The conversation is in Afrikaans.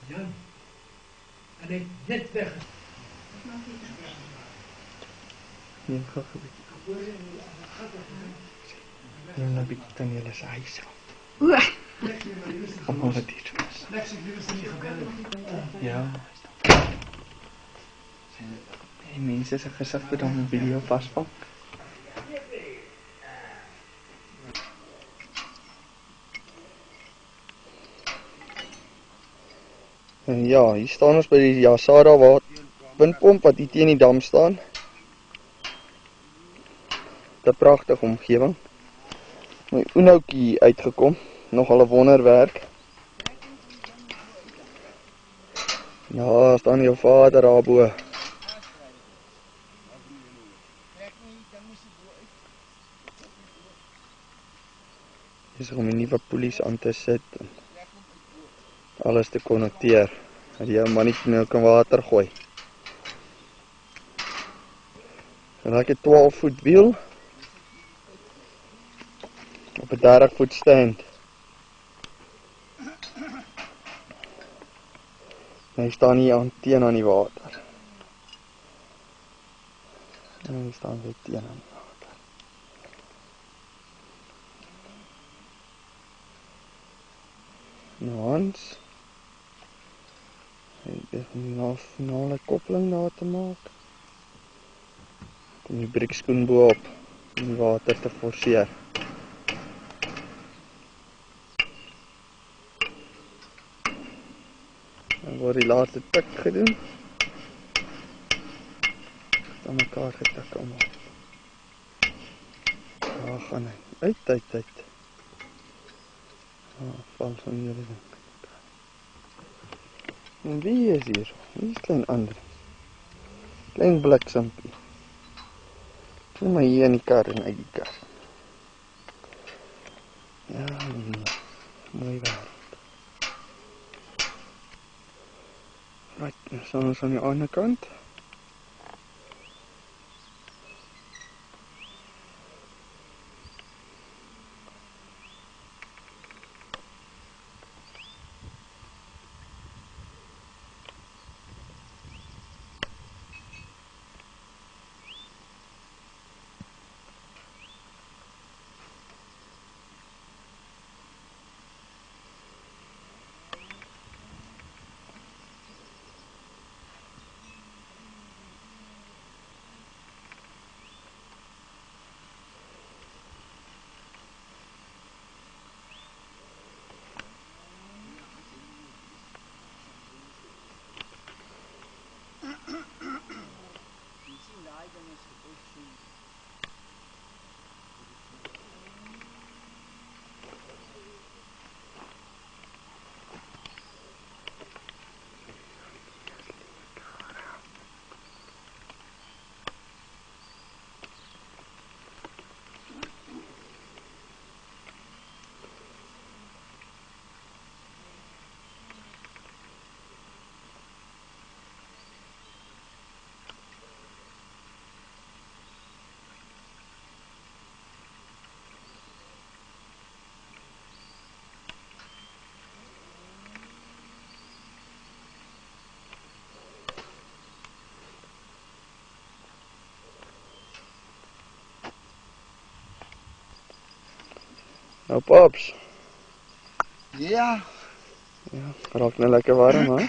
Jan. En hij net weg. Neem gou 'n bietjie. Neem nou 'n bietjie dan julle se huis. Almal wat hier is. Ja. En mense se gesigte dan 'n video vasvang. En ja, hier staan ons by die Yasada windpomp wat hier teen die dam staan. 'n Pragtige omgewing. My oenhoutjie uitgekom, nogal 'n wonderwerk. Ja, staan jou vader daarbo. Dis om die nuwe polisie aan te sit en alles te konnekteer. Dat jy 'n mannetjie nou kan water gooi. En dan 'n 12 voet wiel op 'n 30 voet stand. En hy staan hier aan teen aan die water. En hy staan weer teen aan die water. Nou Hans, hy begin die finale koppeling daar te maak. Kom die briekskoen bo op om die water te forceer. Dan word die laaste tik gedoen. Dan mekaar getik allemaal. Daar gaan hy. Uit. Val van jullie ding. En wie is hier? Wie is klein Andries? Klein bliksampie. Klim maar hier in die kar en uit die kar. Ja, mooi wêreld. Right, nou staan ons aan die ander kant. Nou paps. Ja. Ja, raak nou lekker warm, hè?